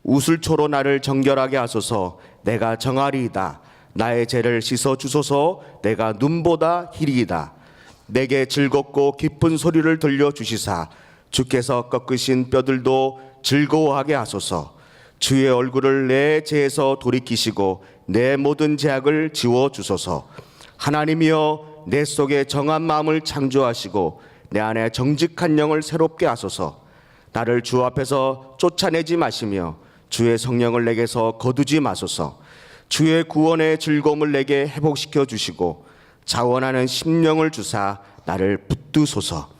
우슬초로 나를 정결하게 하소서. 내가 정하리이다. 나의 죄를 씻어 주소서. 내가 눈보다 희리이다. 내게 즐겁고 기쁜 소리를 들려주시사 주께서 꺾으신 뼈들도 즐거워하게 하소서. 주의 얼굴을 내 죄에서 돌이키시고 내 모든 죄악을 지워주소서. 하나님이여, 내 속에 정한 마음을 창조하시고 내 안에 정직한 영을 새롭게 하소서. 나를 주 앞에서 쫓아내지 마시며 주의 성령을 내게서 거두지 마소서. 주의 구원의 즐거움을 내게 회복시켜 주시고 자원하는 심령을 주사 나를 붙드소서.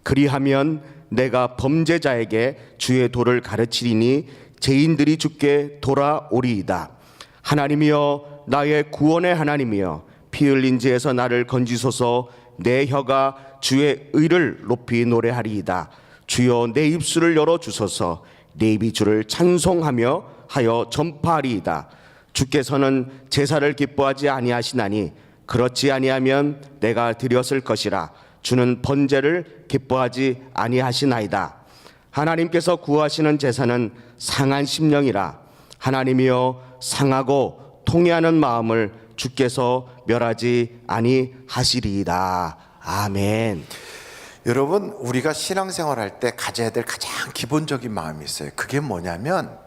그리하면 내가 범죄자에게 주의 도를 가르치리니 죄인들이 주께 돌아오리이다. 하나님이여, 나의 구원의 하나님이여, 피 흘린 죄에서 나를 건지소서. 내 혀가 주의 의를 높이 노래하리이다. 주여, 내 입술을 열어주소서. 내 입이 주를 찬송하며 하여 전파하리이다. 주께서는 제사를 기뻐하지 아니하시나니 그렇지 아니하면 내가 드렸을 것이라. 주는 번제를 기뻐하지 아니하시나이다. 하나님께서 구하시는 제사는 상한 심령이라. 하나님이여, 상하고 통회하는 마음을 주께서 멸하지 아니하시리이다. 아멘. 여러분, 우리가 신앙생활할 때 가져야 될 가장 기본적인 마음이 있어요. 그게 뭐냐면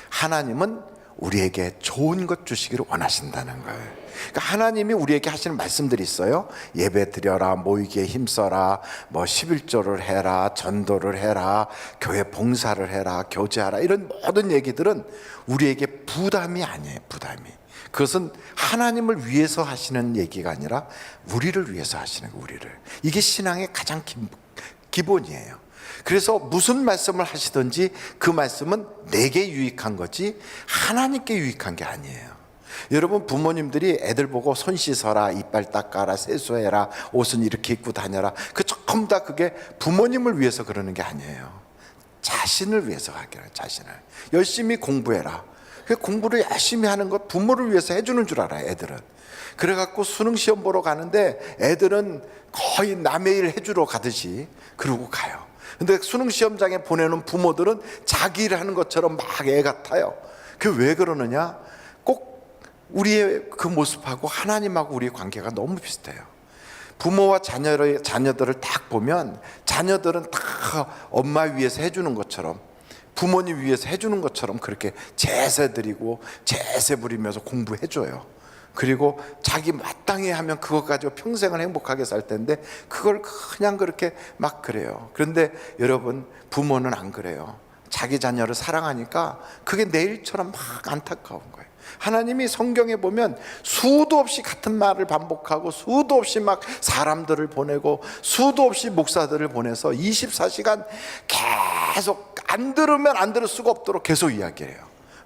하나님은 우리에게 좋은 것 주시기를 원하신다는 거예요. 그러니까 하나님이 우리에게 하시는 말씀들이 있어요. 예배 드려라, 모이기에 힘써라, 뭐 11조를 해라, 전도를 해라, 교회 봉사를 해라, 교제하라, 이런 모든 얘기들은 우리에게 부담이 아니에요. 부담이. 그것은 하나님을 위해서 하시는 얘기가 아니라 우리를 위해서 하시는 거예요. 우리를. 이게 신앙의 가장 기본이에요. 그래서 무슨 말씀을 하시든지 그 말씀은 내게 유익한 거지 하나님께 유익한 게 아니에요. 여러분, 부모님들이 애들 보고 손 씻어라, 이빨 닦아라, 세수해라, 옷은 이렇게 입고 다녀라, 그 전부 다 그게 부모님을 위해서 그러는 게 아니에요. 자신을 위해서 하기로. 자신을 열심히 공부해라. 공부를 열심히 하는 것 부모를 위해서 해주는 줄 알아요. 애들은. 그래갖고 수능 시험 보러 가는데 애들은 거의 남의 일 해주러 가듯이 그러고 가요. 근데 수능 시험장에 보내는 부모들은 자기 일 하는 것처럼 막 애 같아요. 그게 왜 그러느냐? 꼭 우리의 그 모습하고 하나님하고 우리의 관계가 너무 비슷해요. 부모와 자녀들을 딱 보면 자녀들은 다 엄마 위해서 해주는 것처럼, 부모님 위해서 해주는 것처럼 그렇게 제세 드리고 제세 부리면서 공부해줘요. 그리고 자기 마땅히 하면 그것 가지고 평생을 행복하게 살 텐데 그걸 그냥 그렇게 막 그래요. 그런데 여러분, 부모는 안 그래요. 자기 자녀를 사랑하니까 그게 내 일처럼 막 안타까운 거예요. 하나님이 성경에 보면 수도 없이 같은 말을 반복하고 수도 없이 막 사람들을 보내고 수도 없이 목사들을 보내서 24시간 계속 안 들으면 안 들을 수가 없도록 계속 이야기해요.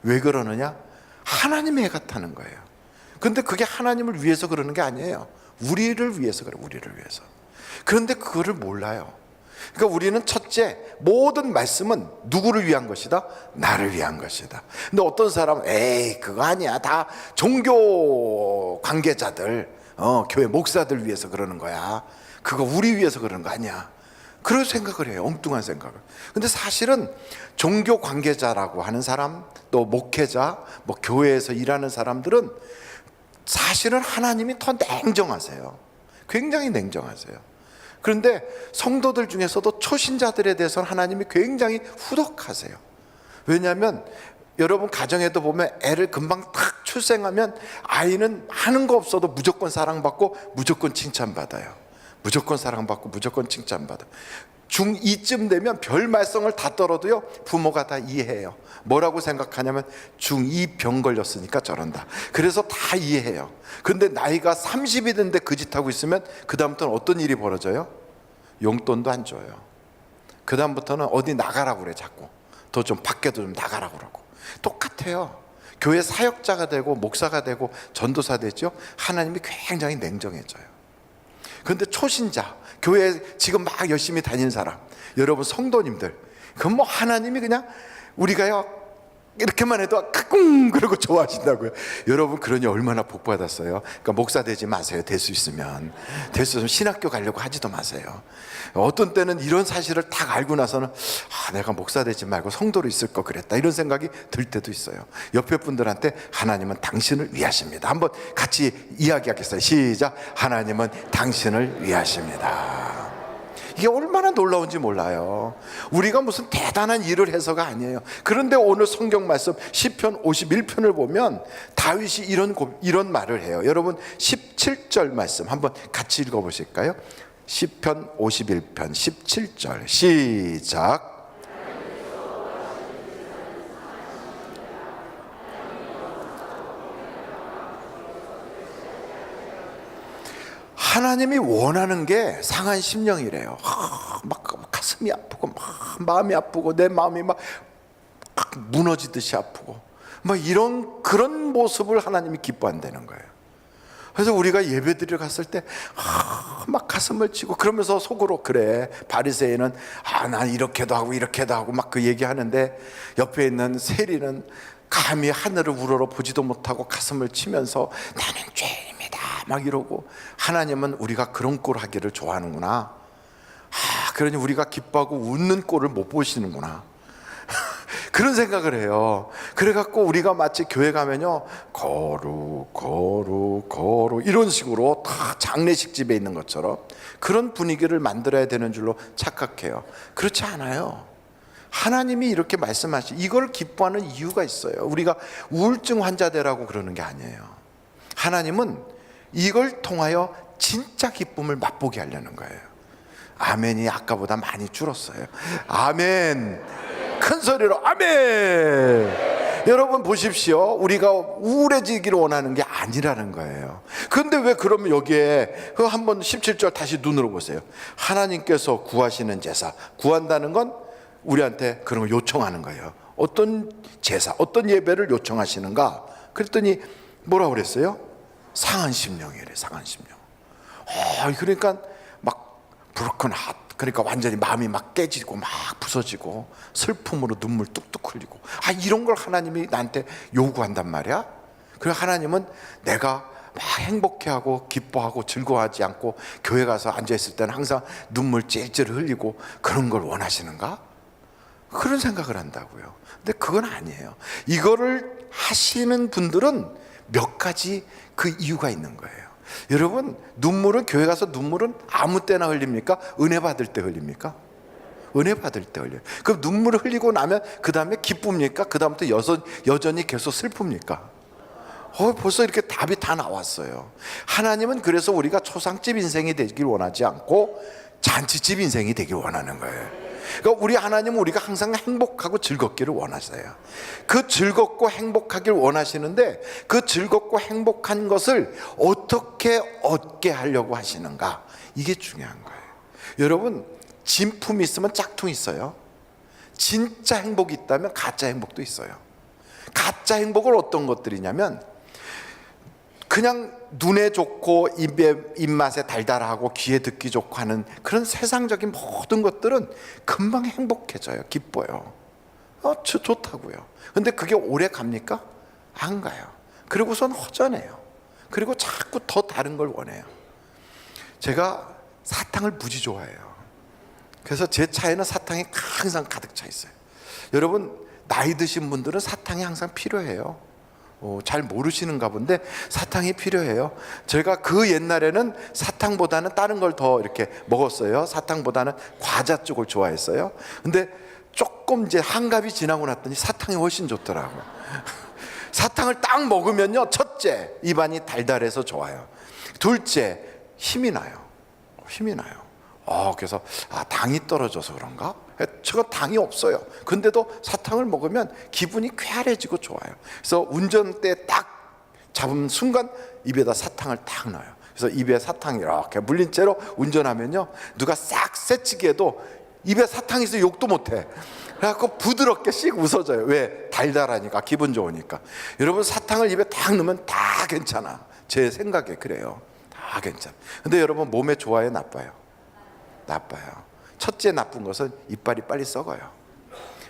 왜 그러느냐? 하나님의 애 같다는 거예요. 근데 그게 하나님을 위해서 그러는 게 아니에요. 우리를 위해서 그래요. 우리를 위해서. 그런데 그거를 몰라요. 그러니까 우리는 첫째, 모든 말씀은 누구를 위한 것이다? 나를 위한 것이다. 근데 어떤 사람은 에이 그거 아니야, 다 종교 관계자들, 교회 목사들 위해서 그러는 거야, 그거 우리 위해서 그러는 거 아니야, 그런 생각을 해요. 엉뚱한 생각을. 근데 사실은 종교 관계자라고 하는 사람, 또 목회자, 뭐 교회에서 일하는 사람들은 사실은 하나님이 더 냉정하세요. 굉장히 냉정하세요. 그런데 성도들 중에서도 초신자들에 대해서는 하나님이 굉장히 후덕하세요. 왜냐하면 여러분 가정에도 보면 애를 금방 탁 출생하면 아이는 하는 거 없어도 무조건 사랑받고 무조건 칭찬받아요. 무조건 사랑받고 무조건 칭찬받아요. 중2쯤 되면 별 말썽을 다 떨어도요, 부모가 다 이해해요. 뭐라고 생각하냐면 중2 병 걸렸으니까 저런다. 그래서 다 이해해요. 근데 나이가 30이 됐는데 그 짓 하고 있으면 그 다음부터는 어떤 일이 벌어져요? 용돈도 안 줘요. 그 다음부터는 어디 나가라고 그래. 자꾸 더 좀 밖에도 좀 나가라고 그러고. 똑같아요. 교회 사역자가 되고 목사가 되고 전도사 되죠. 하나님이 굉장히 냉정해져요. 그런데 초신자, 교회 지금 막 열심히 다니는 사람, 여러분 성도님들, 그건 뭐 하나님이 그냥 우리가요 이렇게만 해도 까꿍 그러고 좋아하신다고요. 여러분 그러니 얼마나 복 받았어요. 그러니까 목사 되지 마세요. 될 수 있으면 신학교 가려고 하지도 마세요. 어떤 때는 이런 사실을 딱 알고 나서는 내가 목사 되지 말고 성도로 있을 거 그랬다 이런 생각이 들 때도 있어요. 옆에 분들한테 하나님은 당신을 위하십니다. 한번 같이 이야기하겠어요. 시작. 하나님은 당신을 위하십니다. 이게 얼마나 놀라운지 몰라요. 우리가 무슨 대단한 일을 해서가 아니에요. 그런데 오늘 성경 말씀 시편 51편을 보면 다윗이 이런 말을 해요. 여러분 17절 말씀 한번 같이 읽어보실까요? 시편 51편 17절 시작. 하나님이 원하는 게 상한 심령이래요. 막 가슴이 아프고 막 마음이 아프고 내 마음이 막 무너지듯이 아프고 막 이런 그런 모습을 하나님이 기뻐한다는 거예요. 그래서 우리가 예배드리러 갔을 때 막 가슴을 치고 그러면서 속으로 그래 바리새인은 난 이렇게도 하고 이렇게도 하고 막 그 얘기하는데 옆에 있는 세리는 감히 하늘을 우러러 보지도 못하고 가슴을 치면서 나는 죄인입니다 막 이러고 하나님은 우리가 그런 꼴 하기를 좋아하는구나. 그러니 우리가 기뻐하고 웃는 꼴을 못 보시는구나. 그런 생각을 해요. 그래갖고 우리가 마치 교회 가면요 거룩 이런 식으로 다 장례식 집에 있는 것처럼 그런 분위기를 만들어야 되는 줄로 착각해요. 그렇지 않아요. 하나님이 이렇게 말씀하시 이걸 기뻐하는 이유가 있어요. 우리가 우울증 환자되라고 그러는 게 아니에요. 하나님은 이걸 통하여 진짜 기쁨을 맛보게 하려는 거예요. 아멘이 아까보다 많이 줄었어요. 아멘. 큰 소리로 아멘. 여러분 보십시오. 우리가 우울해지기를 원하는 게 아니라는 거예요. 그런데 왜 그러면 여기에 한번 17절 다시 눈으로 보세요. 하나님께서 구하시는 제사, 구한다는 건 우리한테 그런 걸 요청하는 거예요. 어떤 제사, 어떤 예배를 요청하시는가? 그랬더니 뭐라고 그랬어요? 상한 심령이래. 상한 심령. 그러니까 막 broken heart, 그러니까 완전히 마음이 막 깨지고 막 부서지고 슬픔으로 눈물 뚝뚝 흘리고 이런 걸 하나님이 나한테 요구한단 말이야. 그리고 하나님은 내가 막 행복해하고 기뻐하고 즐거워하지 않고 교회 가서 앉아있을 때는 항상 눈물 찔찔 흘리고 그런 걸 원하시는가? 그런 생각을 한다고요. 근데 그건 아니에요. 이거를 하시는 분들은 몇 가지 그 이유가 있는 거예요. 여러분 눈물은 교회 가서 눈물은 아무 때나 흘립니까? 은혜 받을 때 흘립니까? 은혜 받을 때 흘려요. 그럼 눈물을 흘리고 나면 그 다음에 기쁩니까? 그 다음부터 여전히 계속 슬픕니까? 벌써 이렇게 답이 다 나왔어요. 하나님은 그래서 우리가 초상집 인생이 되길 원하지 않고 잔치집 인생이 되길 원하는 거예요. 그러니까 우리 하나님은 우리가 항상 행복하고 즐겁기를 원하세요. 그 즐겁고 행복하길 원하시는데 그 즐겁고 행복한 것을 어떻게 얻게 하려고 하시는가, 이게 중요한 거예요. 여러분 진품이 있으면 짝퉁이 있어요. 진짜 행복이 있다면 가짜 행복도 있어요. 가짜 행복을 어떤 것들이냐면 그냥 눈에 좋고 입맛에 달달하고 귀에 듣기 좋고 하는 그런 세상적인 모든 것들은 금방 행복해져요. 기뻐요. 좋다고요. 근데 그게 오래 갑니까? 안 가요. 그리고선 허전해요. 그리고 자꾸 더 다른 걸 원해요. 제가 사탕을 무지 좋아해요. 그래서 제 차에는 사탕이 항상 가득 차 있어요. 여러분 나이 드신 분들은 사탕이 항상 필요해요. 잘 모르시는가 본데 사탕이 필요해요. 제가 그 옛날에는 사탕보다는 다른 걸 더 이렇게 먹었어요. 사탕보다는 과자 쪽을 좋아했어요. 근데 조금 이제 한갑이 지나고 났더니 사탕이 훨씬 좋더라고요. 사탕을 딱 먹으면요, 첫째 입안이 달달해서 좋아요. 둘째 힘이 나요. 그래서 당이 떨어져서 그런가? 제가 당이 없어요. 근데도 사탕을 먹으면 기분이 쾌활해지고 좋아요. 그래서 운전대 딱 잡은 순간 입에다 사탕을 딱 넣어요. 그래서 입에 사탕이 이렇게 물린 채로 운전하면요, 누가 싹 새치기 해도 입에 사탕이 있어 욕도 못해. 그래갖고 부드럽게 씩 웃어져요. 왜? 달달하니까, 기분 좋으니까. 여러분 사탕을 입에 딱 넣으면 다 괜찮아. 제 생각에 그래요. 다 괜찮아. 근데 여러분 몸에 좋아요, 나빠요? 나빠요. 첫째 나쁜 것은 이빨이 빨리 썩어요.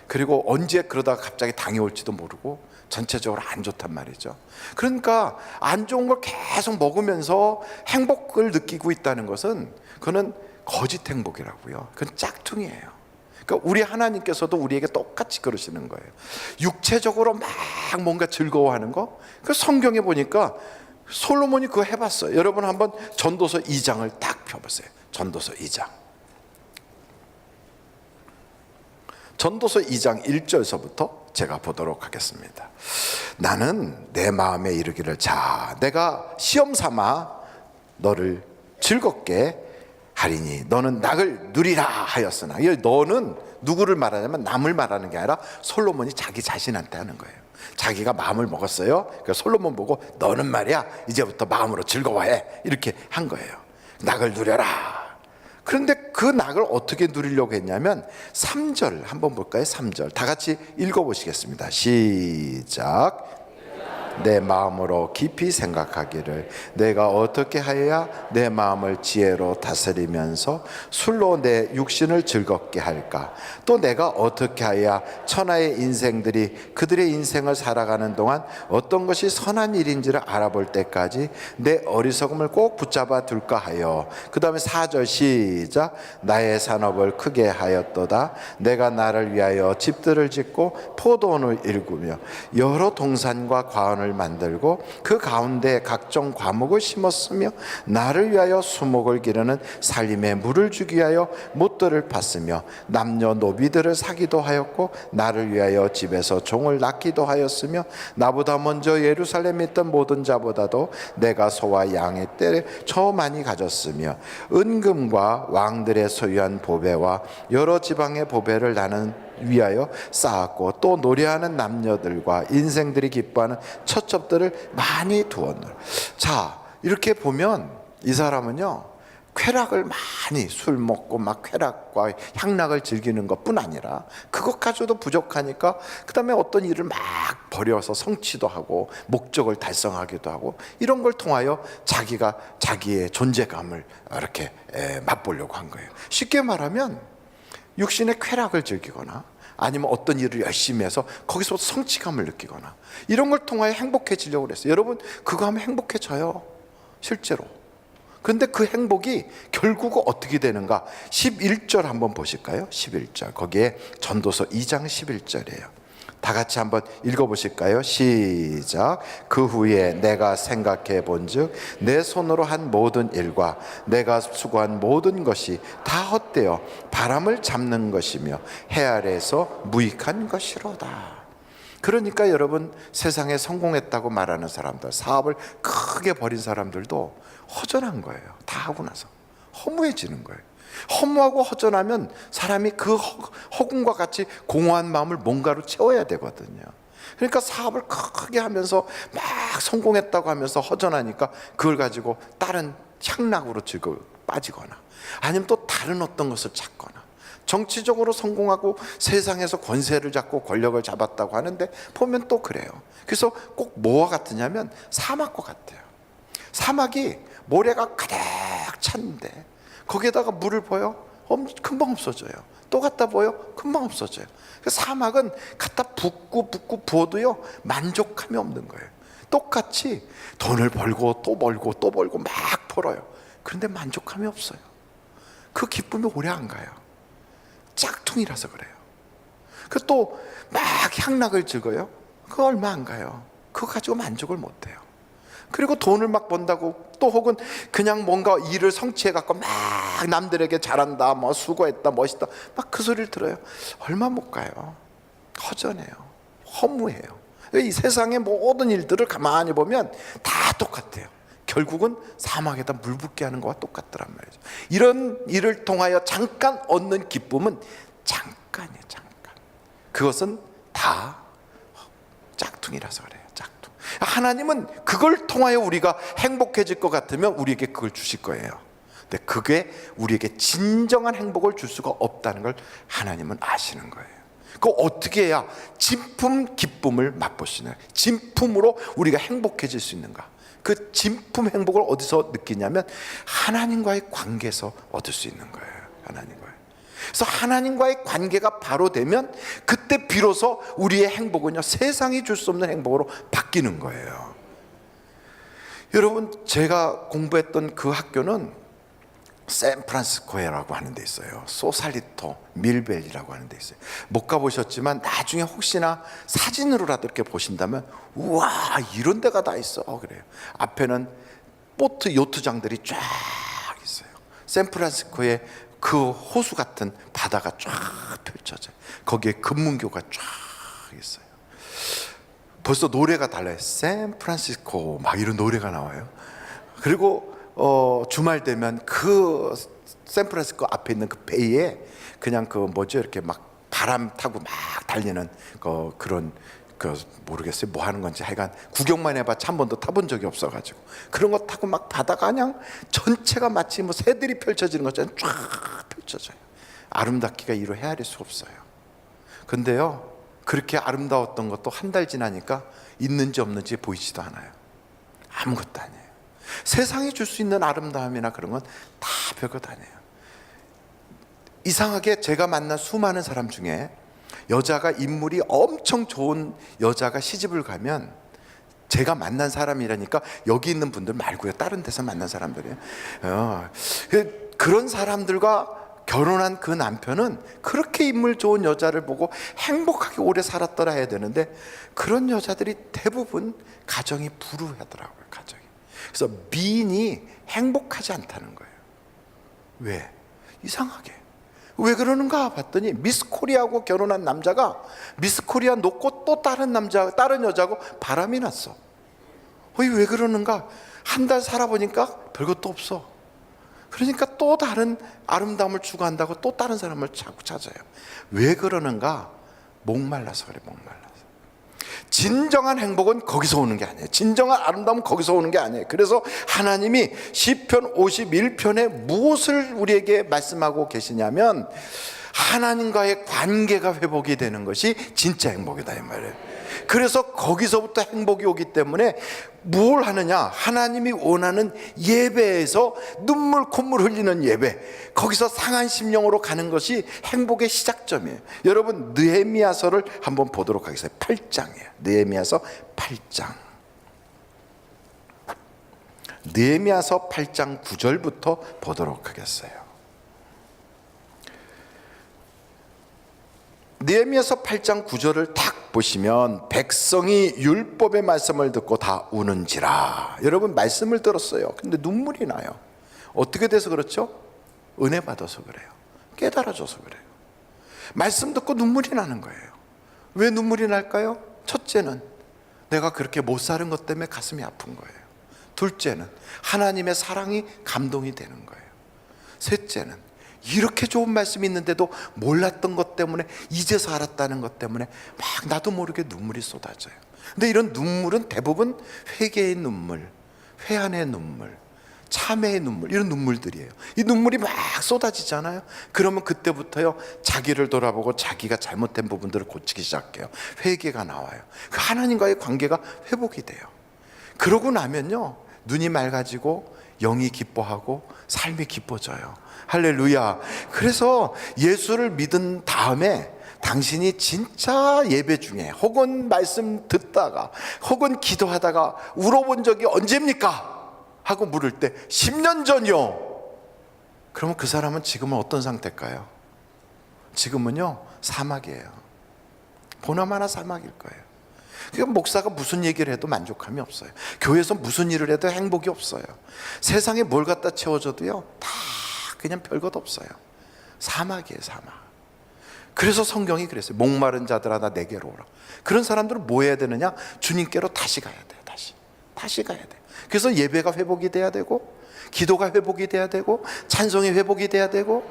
그리고 언제 그러다가 갑자기 당이 올지도 모르고 전체적으로 안 좋단 말이죠. 그러니까 안 좋은 걸 계속 먹으면서 행복을 느끼고 있다는 것은 그거는 거짓 행복이라고요. 그건 짝퉁이에요. 그러니까 우리 하나님께서도 우리에게 똑같이 그러시는 거예요. 육체적으로 막 뭔가 즐거워하는 거, 그 성경에 보니까 솔로몬이 그거 해봤어요. 여러분 한번 전도서 2장을 딱 펴보세요. 전도서 2장. 전도서 2장 1절서부터 제가 보도록 하겠습니다. 나는 내 마음에 이르기를, 자, 내가 시험 삼아 너를 즐겁게 하리니 너는 낙을 누리라 하였으나, 이 너는 누구를 말하냐면 남을 말하는 게 아니라 솔로몬이 자기 자신한테 하는 거예요. 자기가 마음을 먹었어요. 그래서 솔로몬 보고 너는 말이야 이제부터 마음으로 즐거워해, 이렇게 한 거예요. 낙을 누려라. 그런데 그 낙을 어떻게 누리려고 했냐면 3절 한번 볼까요? 3절 다 같이 읽어보시겠습니다. 시작. 내 마음으로 깊이 생각하기를, 내가 어떻게 하여야 내 마음을 지혜로 다스리면서 술로 내 육신을 즐겁게 할까? 또 내가 어떻게 하여야 천하의 인생들이 그들의 인생을 살아가는 동안 어떤 것이 선한 일인지를 알아볼 때까지 내 어리석음을 꼭 붙잡아 둘까 하여. 그 다음에 4절 시작. 나의 산업을 크게 하였도다. 내가 나를 위하여 집들을 짓고 포도원을 일구며 여러 동산과 과원을 만들고 그 가운데 각종 과목을 심었으며 나를 위하여 수목을 기르는 살림에 물을 주기 위하여 못들을 팠으며 남녀 노비들을 사기도 하였고 나를 위하여 집에서 종을 낳기도 하였으며 나보다 먼저 예루살렘에 있던 모든 자보다도 내가 소와 양의 떼를 저 많이 가졌으며 은금과 왕들의 소유한 보배와 여러 지방의 보배를 나는 위하여 쌓았고 또 노래하는 남녀들과 인생들이 기뻐하는 처첩들을 많이 두었노라. 자, 이렇게 보면 이 사람은요 쾌락을 많이, 술 먹고 막 쾌락과 향락을 즐기는 것뿐 아니라 그것 가지고도 부족하니까 그 다음에 어떤 일을 막 벌여서 성취도 하고 목적을 달성하기도 하고 이런 걸 통하여 자기가 자기의 존재감을 이렇게 맛보려고 한 거예요. 쉽게 말하면 육신의 쾌락을 즐기거나 아니면 어떤 일을 열심히 해서 거기서 성취감을 느끼거나 이런 걸 통하여 행복해지려고 그랬어요. 여러분 그거 하면 행복해져요, 실제로. 그런데 그 행복이 결국 어떻게 되는가? 11절 한번 보실까요? 11절 거기에 전도서 2장 11절이에요. 다 같이 한번 읽어보실까요? 시작. 그 후에 내가 생각해 본즉 내 손으로 한 모든 일과 내가 수고한 모든 것이 다 헛되어 바람을 잡는 것이며 해 아래에서 무익한 것이로다. 그러니까 여러분 세상에 성공했다고 말하는 사람들, 사업을 크게 벌인 사람들도 허전한 거예요. 다 하고 나서 허무해지는 거예요. 허무하고 허전하면 사람이 그 허공과 같이 공허한 마음을 뭔가로 채워야 되거든요. 그러니까 사업을 크게 하면서 막 성공했다고 하면서 허전하니까 그걸 가지고 다른 향락으로 빠지거나 아니면 또 다른 어떤 것을 찾거나, 정치적으로 성공하고 세상에서 권세를 잡고 권력을 잡았다고 하는데 보면 또 그래요. 그래서 꼭 뭐와 같으냐면 사막과 같아요. 사막이 모래가 가득 찼는데 거기에다가 물을 부어요? 금방 없어져요. 또 갖다 부어요? 금방 없어져요. 사막은 갖다 붓고 부어도요 만족함이 없는 거예요. 똑같이 돈을 벌고 또 벌고 또 벌고 막 벌어요. 그런데 만족함이 없어요. 그 기쁨이 오래 안 가요. 짝퉁이라서 그래요. 그 또 막 향락을 즐겨요. 그거 얼마 안 가요. 그거 가지고 만족을 못 해요. 그리고 돈을 막 번다고 또 혹은 그냥 뭔가 일을 성취해 갖고 막 남들에게 잘한다, 뭐 수고했다, 멋있다, 막 그 소리를 들어요. 얼마 못 가요. 허전해요. 허무해요. 이 세상의 모든 일들을 가만히 보면 다 똑같아요. 결국은 사막에다 물 붓게 하는 거와 똑같더란 말이죠. 이런 일을 통하여 잠깐 얻는 기쁨은 잠깐이에요. 잠깐. 그것은 다 짝퉁이라서 그래요. 짝퉁. 하나님은 그걸 통하여 우리가 행복해질 것 같으면 우리에게 그걸 주실 거예요. 근데 그게 우리에게 진정한 행복을 줄 수가 없다는 걸 하나님은 아시는 거예요. 그 어떻게 해야 진품 기쁨을 맛보시나요? 진품으로 우리가 행복해질 수 있는가? 그 진품 행복을 어디서 느끼냐면 하나님과의 관계에서 얻을 수 있는 거예요. 하나님과의. 그래서 하나님과의 관계가 바로 되면 그때 비로소 우리의 행복은요, 세상이 줄 수 없는 행복으로 바뀌는 거예요. 여러분, 제가 공부했던 그 학교는 샌프란시스코라고 하는 데 있어요. 소살리토 밀벨이라고 하는 데 있어요. 못 가보셨지만 나중에 혹시나 사진으로라도 이렇게 보신다면, 우와, 이런 데가 다 있어 그래요. 앞에는 보트 요트장들이 쫙 있어요. 샌프란시스코에 그 호수 같은 바다가 쫙 펼쳐져요. 거기에 금문교가 쫙 있어요. 벌써 노래가 달라요. 샌프란시스코 막 이런 노래가 나와요. 그리고 주말 되면 그 샌프란시스코 앞에 있는 그 베이에 그냥 그 뭐죠, 이렇게 막 바람 타고 막 달리는 그런 모르겠어요, 뭐 하는 건지. 하여간 구경만 해봤지 한 번도 타본 적이 없어가지고 그런 거 타고 막 바다가 그냥 전체가 마치 뭐 새들이 펼쳐지는 것처럼 쫙 펼쳐져요. 아름답기가 이루 헤아릴 수 없어요. 근데요, 그렇게 아름다웠던 것도 한 달 지나니까 있는지 없는지 보이지도 않아요. 아무것도 아니에요. 세상이 줄 수 있는 아름다움이나 그런 건 다 별것 아니에요. 이상하게 제가 만난 수많은 사람 중에 여자가 인물이 엄청 좋은 여자가 시집을 가면, 제가 만난 사람이라니까 여기 있는 분들 말고요, 다른 데서 만난 사람들이에요. 그런 사람들과 결혼한 그 남편은 그렇게 인물 좋은 여자를 보고 행복하게 오래 살았더라 해야 되는데, 그런 여자들이 대부분 가정이 불우하더라고요. 가정이. 그래서 미인이 행복하지 않다는 거예요. 왜? 이상하게 왜 그러는가 봤더니, 미스 코리아하고 결혼한 남자가 미스 코리아 놓고 또 다른 여자하고 바람이 났어. 왜 그러는가? 한 달 살아보니까 별것도 없어. 그러니까 또 다른 아름다움을 추구한다고 또 다른 사람을 자꾸 찾아요. 왜 그러는가? 목말라서 그래. 목말라서. 진정한 행복은 거기서 오는 게 아니에요. 진정한 아름다움은 거기서 오는 게 아니에요. 그래서 하나님이 시편 51편에 무엇을 우리에게 말씀하고 계시냐면, 하나님과의 관계가 회복이 되는 것이 진짜 행복이다 이 말이에요. 그래서 거기서부터 행복이 오기 때문에 뭘 하느냐, 하나님이 원하는 예배에서 눈물 콧물 흘리는 예배, 거기서 상한 심령으로 가는 것이 행복의 시작점이에요. 여러분, 느헤미야서를 한번 보도록 하겠습니다. 8장이에요 느헤미야서 8장. 느헤미야서 8장 9절부터 보도록 하겠어요. 느헤미야서 8장 9절을 딱 보시면, 백성이 율법의 말씀을 듣고 다 우는지라. 여러분, 말씀을 들었어요. 근데 눈물이 나요. 어떻게 돼서 그렇죠? 은혜 받아서 그래요. 깨달아져서 그래요. 말씀 듣고 눈물이 나는 거예요. 왜 눈물이 날까요? 첫째는 내가 그렇게 못 사는 것 때문에 가슴이 아픈 거예요. 둘째는 하나님의 사랑이 감동이 되는 거예요. 셋째는 이렇게 좋은 말씀이 있는데도 몰랐던 것 때문에, 이제서 알았다는 것 때문에 막 나도 모르게 눈물이 쏟아져요. 근데 이런 눈물은 대부분 회개의 눈물, 회한의 눈물, 참회의 눈물, 이런 눈물들이에요. 이 눈물이 막 쏟아지잖아요. 그러면 그때부터요, 자기를 돌아보고 자기가 잘못된 부분들을 고치기 시작해요. 회개가 나와요. 그 하나님과의 관계가 회복이 돼요. 그러고 나면요, 눈이 맑아지고 영이 기뻐하고 삶이 기뻐져요. 할렐루야. 그래서 예수를 믿은 다음에 당신이 진짜 예배 중에 혹은 말씀 듣다가 혹은 기도하다가 울어본 적이 언제입니까? 하고 물을 때 10년 전이요. 그러면 그 사람은 지금은 어떤 상태일까요? 지금은요, 사막이에요. 보나마나 사막일 거예요. 그러니까 목사가 무슨 얘기를 해도 만족함이 없어요. 교회에서 무슨 일을 해도 행복이 없어요. 세상에 뭘 갖다 채워줘도요, 다 그냥 별것 없어요. 사막이에요, 사막. 그래서 성경이 그랬어요. 목마른 자들아 나 내게로 오라. 그런 사람들은 뭐 해야 되느냐? 주님께로 다시 가야 돼요. 다시 가야 돼요. 그래서 예배가 회복이 돼야 되고, 기도가 회복이 돼야 되고, 찬송이 회복이 돼야 되고.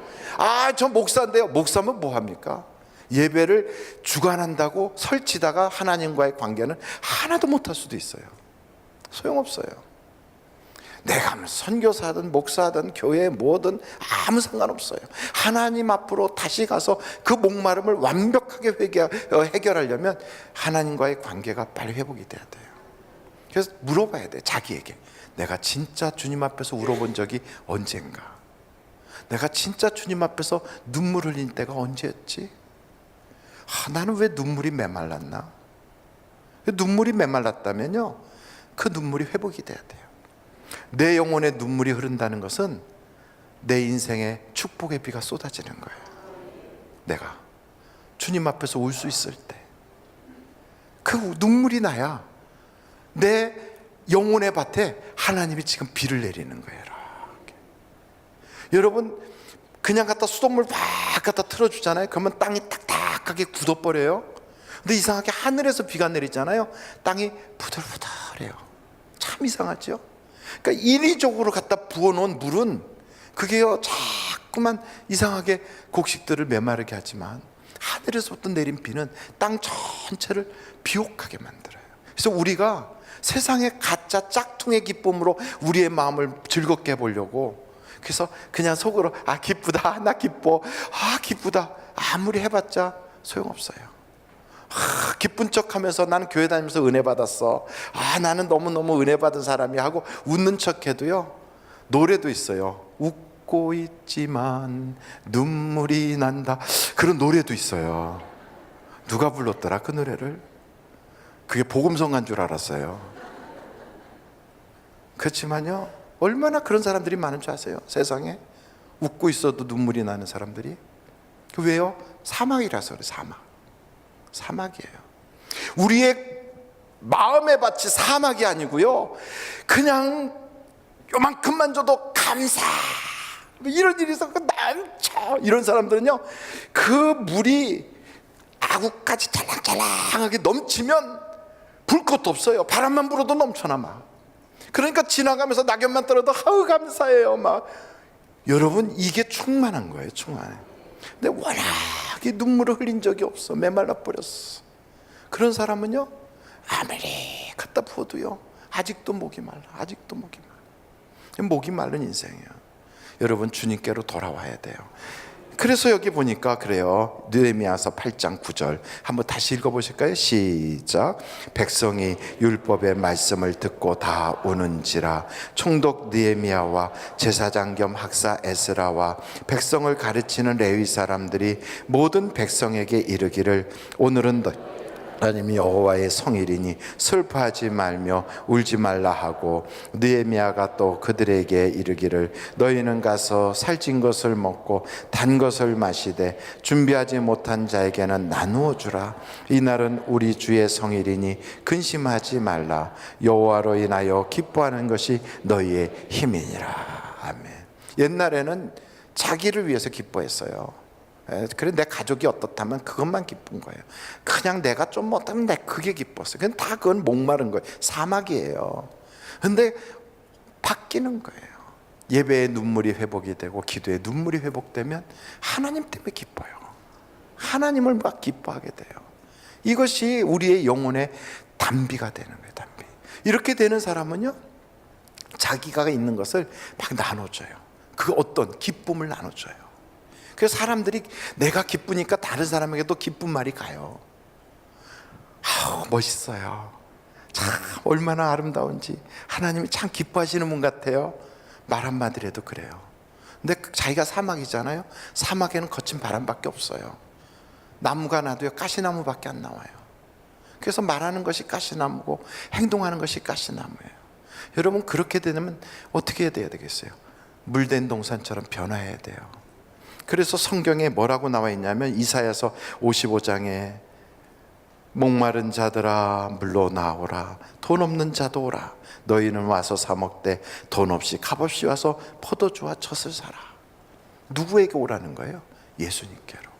저 목사인데요. 목사면 뭐 합니까? 예배를 주관한다고 설치다가 하나님과의 관계는 하나도 못할 수도 있어요. 소용없어요. 내가 선교사든 목사든 교회 뭐든 아무 상관없어요. 하나님 앞으로 다시 가서 그 목마름을 완벽하게 해결하려면 하나님과의 관계가 빨리 회복이 돼야 돼요. 그래서 물어봐야 돼, 자기에게. 내가 진짜 주님 앞에서 울어본 적이 언젠가? 내가 진짜 주님 앞에서 눈물 흘린 때가 언제였지? 나는 왜 눈물이 메말랐나? 눈물이 메말랐다면요, 그 눈물이 회복이 돼야 돼요. 내 영혼에 눈물이 흐른다는 것은 내 인생에 축복의 비가 쏟아지는 거예요. 내가 주님 앞에서 울 수 있을 때 그 눈물이 나야 내 영혼의 밭에 하나님이 지금 비를 내리는 거예요. 이렇게. 여러분, 그냥 갖다 수돗물 막 갖다 틀어주잖아요. 그러면 땅이 딱딱하게 굳어버려요. 근데 이상하게 하늘에서 비가 내리잖아요. 땅이 부들부들해요. 참 이상하죠? 그러니까 인위적으로 갖다 부어놓은 물은 그게요, 자꾸만 이상하게 곡식들을 메마르게 하지만 하늘에서부터 내린 비는 땅 전체를 비옥하게 만들어요. 그래서 우리가 세상의 가짜 짝퉁의 기쁨으로 우리의 마음을 즐겁게 해보려고, 그래서 그냥 속으로 기쁘다, 나 기뻐, 기쁘다, 아무리 해봤자 소용없어요. 기쁜 척하면서 나는 교회 다니면서 은혜 받았어, 나는 너무너무 은혜 받은 사람이 하고 웃는 척해도요, 노래도 있어요. 웃고 있지만 눈물이 난다, 그런 노래도 있어요. 누가 불렀더라 그 노래를? 그게 복음성가인 줄 알았어요. 그렇지만요, 얼마나 그런 사람들이 많은 줄 아세요? 세상에 웃고 있어도 눈물이 나는 사람들이. 왜요? 사막이라서 그래요. 사막이에요. 우리의 마음의 밭이 사막이 아니고요, 그냥 요만큼만 줘도 감사, 이런 일이 있어 남쳐, 이런 사람들은요, 그 물이 아구까지 찰랑찰랑하게 넘치면 불 것도 없어요. 바람만 불어도 넘쳐나 막. 그러니까 지나가면서 낙엽만 떨어도 감사해요 막. 여러분, 이게 충만한 거예요. 충만해. 근데 워낙에 눈물을 흘린 적이 없어. 메말라 버렸어. 그런 사람은요, 아무리 갖다 부어도요, 아직도 목이 말라. 아직도 목이 말라. 목이 마른 인생이에요. 여러분, 주님께로 돌아와야 돼요. 그래서 여기 보니까 그래요. 느헤미야서 8장 9절 한번 다시 읽어보실까요? 시작. 백성이 율법의 말씀을 듣고 다 우는지라. 총독 느헤미야와 제사장 겸 학사 에스라와 백성을 가르치는 레위 사람들이 모든 백성에게 이르기를, 오늘은 하나님이 여호와의 성일이니 슬퍼하지 말며 울지 말라 하고, 느헤미야가 또 그들에게 이르기를, 너희는 가서 살찐 것을 먹고 단 것을 마시되 준비하지 못한 자에게는 나누어 주라. 이날은 우리 주의 성일이니 근심하지 말라. 여호와로 인하여 기뻐하는 것이 너희의 힘이니라. 아멘. 옛날에는 자기를 위해서 기뻐했어요. 그래, 내 가족이 어떻다면 그것만 기쁜 거예요. 그냥 내가 좀 못하면 그게 기뻤어요. 그건 목마른 거예요. 사막이에요. 근데 바뀌는 거예요. 예배의 눈물이 회복이 되고 기도의 눈물이 회복되면 하나님 때문에 기뻐요. 하나님을 막 기뻐하게 돼요. 이것이 우리의 영혼의 단비가 되는 거예요. 단비. 이렇게 되는 사람은요, 자기가 있는 것을 막 나눠줘요. 그 어떤 기쁨을 나눠줘요. 그래서 사람들이 내가 기쁘니까 다른 사람에게도 기쁜 말이 가요. 멋있어요. 참 얼마나 아름다운지, 하나님이 참 기뻐하시는 분 같아요. 말 한마디로 해도 그래요. 근데 자기가 사막이잖아요. 사막에는 거친 바람밖에 없어요. 나무가 나도요, 가시나무밖에 안 나와요. 그래서 말하는 것이 가시나무고 행동하는 것이 가시나무예요. 여러분, 그렇게 되면 어떻게 해야 되겠어요? 물된 동산처럼 변화해야 돼요. 그래서 성경에 뭐라고 나와 있냐면, 이사야서 55장에 목마른 자들아 물로 나오라, 돈 없는 자도 오라. 너희는 와서 사 먹되 돈 없이 값없이 와서 포도주와 젖을 사라. 누구에게 오라는 거예요? 예수님께로.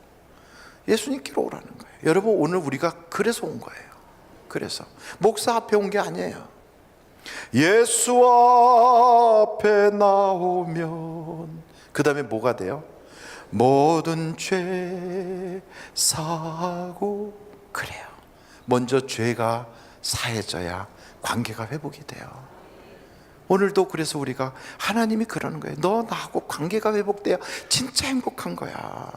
예수님께로 오라는 거예요. 여러분, 오늘 우리가 그래서 온 거예요. 그래서 목사 앞에 온 게 아니에요. 예수 앞에 나오면 그 다음에 뭐가 돼요? 모든 죄 사고. 그래요. 먼저 죄가 사해져야 관계가 회복이 돼요. 오늘도 그래서 우리가, 하나님이 그러는 거예요. 너 나하고 관계가 회복돼야 진짜 행복한 거야.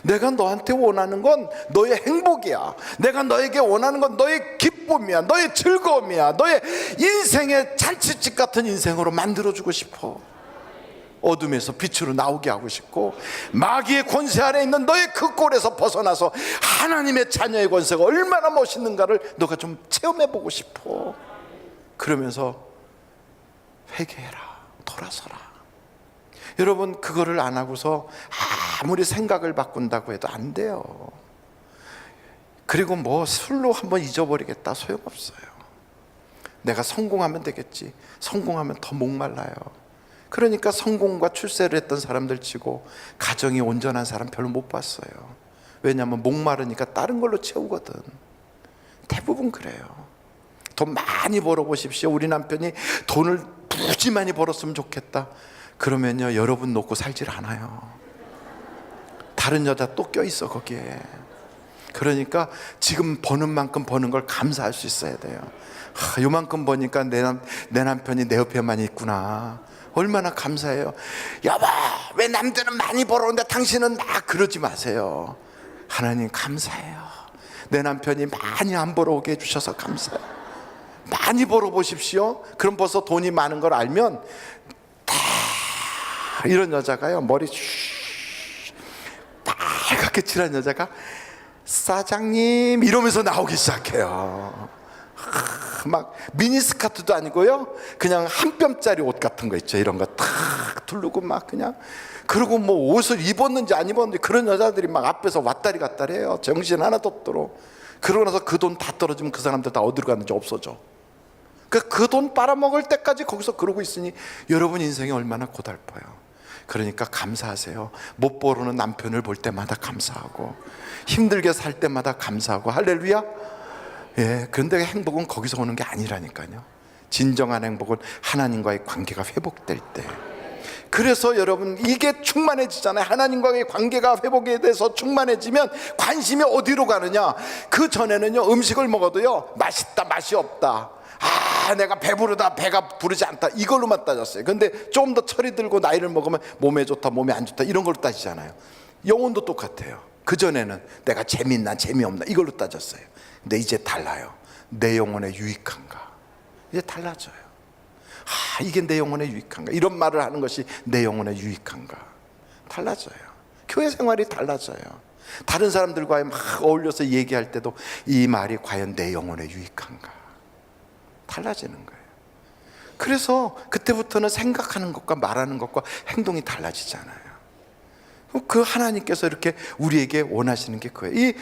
내가 너한테 원하는 건 너의 행복이야. 내가 너에게 원하는 건 너의 기쁨이야, 너의 즐거움이야. 너의 인생의 잔치집 같은 인생으로 만들어주고 싶어. 어둠에서 빛으로 나오게 하고 싶고, 마귀의 권세 아래 있는 너의 그 꼴에서 벗어나서 하나님의 자녀의 권세가 얼마나 멋있는가를 너가 좀 체험해보고 싶어. 그러면서 회개해라, 돌아서라. 여러분, 그거를 안 하고서 아무리 생각을 바꾼다고 해도 안 돼요. 그리고 뭐 술로 한번 잊어버리겠다, 소용없어요. 내가 성공하면 되겠지. 성공하면 더 목말라요. 그러니까 성공과 출세를 했던 사람들 치고 가정이 온전한 사람 별로 못 봤어요. 왜냐하면 목마르니까 다른 걸로 채우거든. 대부분 그래요. 돈 많이 벌어보십시오. 우리 남편이 돈을 무지 많이 벌었으면 좋겠다. 그러면요, 여러분 놓고 살질 않아요. 다른 여자 또 껴있어 거기에. 그러니까 지금 버는 만큼 버는 걸 감사할 수 있어야 돼요. 요만큼 버니까 내 남편이 내 옆에만 있구나. 얼마나 감사해요. 여보, 왜 남들은 많이 벌어오는데 당신은 막 그러지 마세요. 하나님 감사해요. 내 남편이 많이 안 벌어오게 해주셔서 감사해요. 많이 벌어보십시오. 그럼 벌써 돈이 많은 걸 알면 이런 여자가요, 머리 빨갛게 칠한 여자가 사장님 이러면서 나오기 시작해요. 막 미니스커트도 아니고요, 그냥 한 뼘짜리 옷 같은 거 있죠. 이런 거 탁 두르고 막 그냥, 그리고 뭐 옷을 입었는지 안 입었는지 그런 여자들이 막 앞에서 왔다리 갔다리 해요. 정신 하나도 없도록. 그러고 나서 그 돈 다 떨어지면 그 사람들 다 어디로 갔는지 없어져. 그 돈 빨아먹을 때까지 거기서 그러고 있으니 여러분 인생이 얼마나 고달퍼요. 그러니까 감사하세요. 못 벌어오는 남편을 볼 때마다 감사하고, 힘들게 살 때마다 감사하고. 할렐루야. 예, 그런데 행복은 거기서 오는 게 아니라니까요. 진정한 행복은 하나님과의 관계가 회복될 때. 그래서 여러분, 이게 충만해지잖아요. 하나님과의 관계가 회복이 돼서 충만해지면 관심이 어디로 가느냐. 그 전에는요, 음식을 먹어도요, 맛있다, 맛이 없다, 내가 배부르다, 배가 부르지 않다, 이걸로만 따졌어요. 근데 좀 더 철이 들고 나이를 먹으면 몸에 좋다, 몸에 안 좋다, 이런 걸로 따지잖아요. 영혼도 똑같아요. 그전에는 내가 재밌나 재미없나 이걸로 따졌어요. 근데 이제 달라요. 내 영혼에 유익한가. 이제 달라져요. 이게 내 영혼에 유익한가. 이런 말을 하는 것이 내 영혼에 유익한가. 달라져요. 교회 생활이 달라져요. 다른 사람들과 막 어울려서 얘기할 때도 이 말이 과연 내 영혼에 유익한가. 달라지는 거예요. 그래서 그때부터는 생각하는 것과 말하는 것과 행동이 달라지잖아요. 그 하나님께서 이렇게 우리에게 원하시는 게 그거예요. 이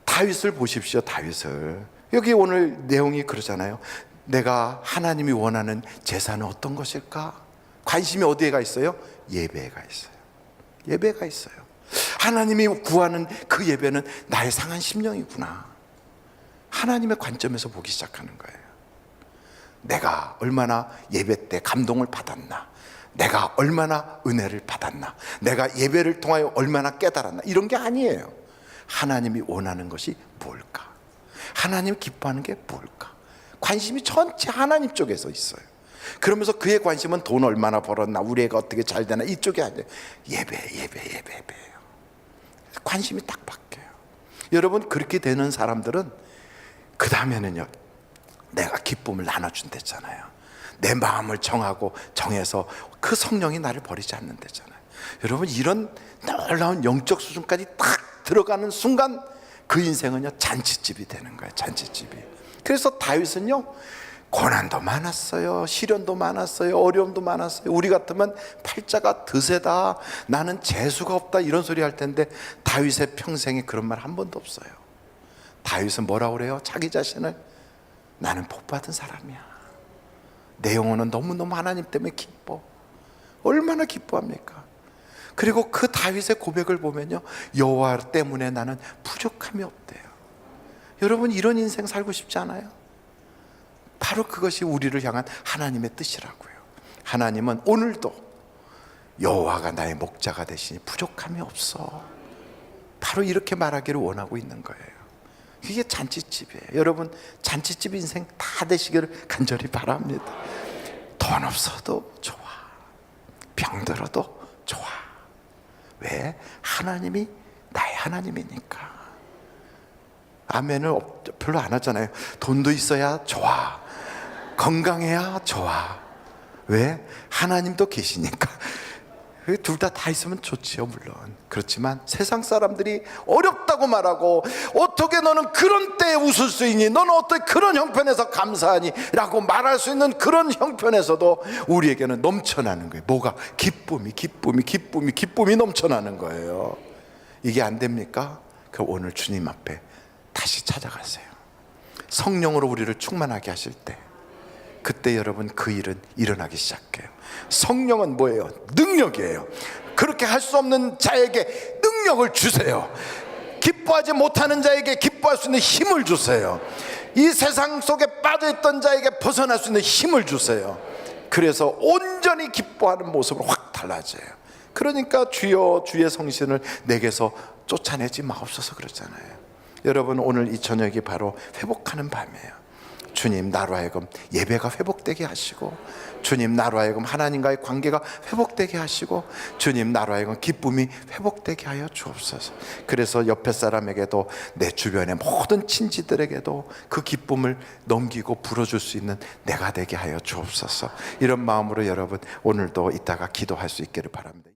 다윗을 보십시오. 다윗을. 여기 오늘 내용이 그러잖아요. 내가 하나님이 원하는 제사는 어떤 것일까? 관심이 어디에 있어요? 예배가 있어요. 예배가 있어요. 하나님이 구하는 그 예배는 나의 상한 심령이구나. 하나님의 관점에서 보기 시작하는 거예요. 내가 얼마나 예배 때 감동을 받았나, 내가 얼마나 은혜를 받았나, 내가 예배를 통하여 얼마나 깨달았나, 이런 게 아니에요. 하나님이 원하는 것이 뭘까? 하나님 기뻐하는 게 뭘까? 관심이 전체 하나님 쪽에서 있어요. 그러면서 그의 관심은 돈 얼마나 벌었나, 우리 애가 어떻게 잘 되나, 이쪽이 아니에요. 예배예요. 관심이 딱 바뀌어요. 여러분, 그렇게 되는 사람들은 그 다음에는요, 내가 기쁨을 나눠준댔잖아요. 내 마음을 정하고 정해서 그 성령이 나를 버리지 않는댔잖아요. 여러분, 이런 놀라운 영적 수준까지 딱 들어가는 순간 그 인생은요, 잔치집이 되는 거예요. 잔치집이. 그래서 다윗은요, 고난도 많았어요. 시련도 많았어요. 어려움도 많았어요. 우리 같으면 팔자가 드세다, 나는 재수가 없다, 이런 소리 할 텐데 다윗의 평생에 그런 말 한 번도 없어요. 다윗은 뭐라고 그래요? 자기 자신을, 나는 복받은 사람이야. 내 영혼은 너무너무 하나님 때문에 기뻐. 얼마나 기뻐합니까? 그리고 그 다윗의 고백을 보면요, 여호와 때문에 나는 부족함이 없대요. 여러분, 이런 인생 살고 싶지 않아요? 바로 그것이 우리를 향한 하나님의 뜻이라고요. 하나님은 오늘도 여호와가 나의 목자가 되시니 부족함이 없어. 바로 이렇게 말하기를 원하고 있는 거예요. 이게 잔치집이에요. 여러분, 잔치집 인생 다 되시기를 간절히 바랍니다. 돈 없어도 좋아, 병들어도 좋아. 왜? 하나님이 나의 하나님이니까. 아멘을 별로 안 하잖아요. 돈도 있어야 좋아, 건강해야 좋아. 왜? 하나님도 계시니까. 둘 다 있으면 좋지요, 물론. 그렇지만 세상 사람들이 어렵다고 말하고, 어떻게 너는 그런 때에 웃을 수 있니? 너는 어떻게 그런 형편에서 감사하니? 라고 말할 수 있는 그런 형편에서도 우리에게는 넘쳐나는 거예요. 뭐가? 기쁨이 넘쳐나는 거예요. 이게 안 됩니까? 그럼 오늘 주님 앞에 다시 찾아가세요. 성령으로 우리를 충만하게 하실 때, 그때 여러분 그 일은 일어나기 시작해요. 성령은 뭐예요? 능력이에요. 그렇게 할 수 없는 자에게 능력을 주세요. 기뻐하지 못하는 자에게 기뻐할 수 있는 힘을 주세요. 이 세상 속에 빠져있던 자에게 벗어날 수 있는 힘을 주세요. 그래서 온전히 기뻐하는 모습으로 확 달라져요. 그러니까 주여 주의 성신을 내게서 쫓아내지 마옵소서 그러잖아요. 여러분, 오늘 이 저녁이 바로 회복하는 밤이에요. 주님, 나로 하여금 예배가 회복되게 하시고, 주님, 나로 하여금 하나님과의 관계가 회복되게 하시고, 주님, 나로 하여금 기쁨이 회복되게 하여 주옵소서. 그래서 옆에 사람에게도, 내 주변의 모든 친지들에게도 그 기쁨을 넘기고 불어줄 수 있는 내가 되게 하여 주옵소서. 이런 마음으로 여러분 오늘도 이따가 기도할 수 있기를 바랍니다.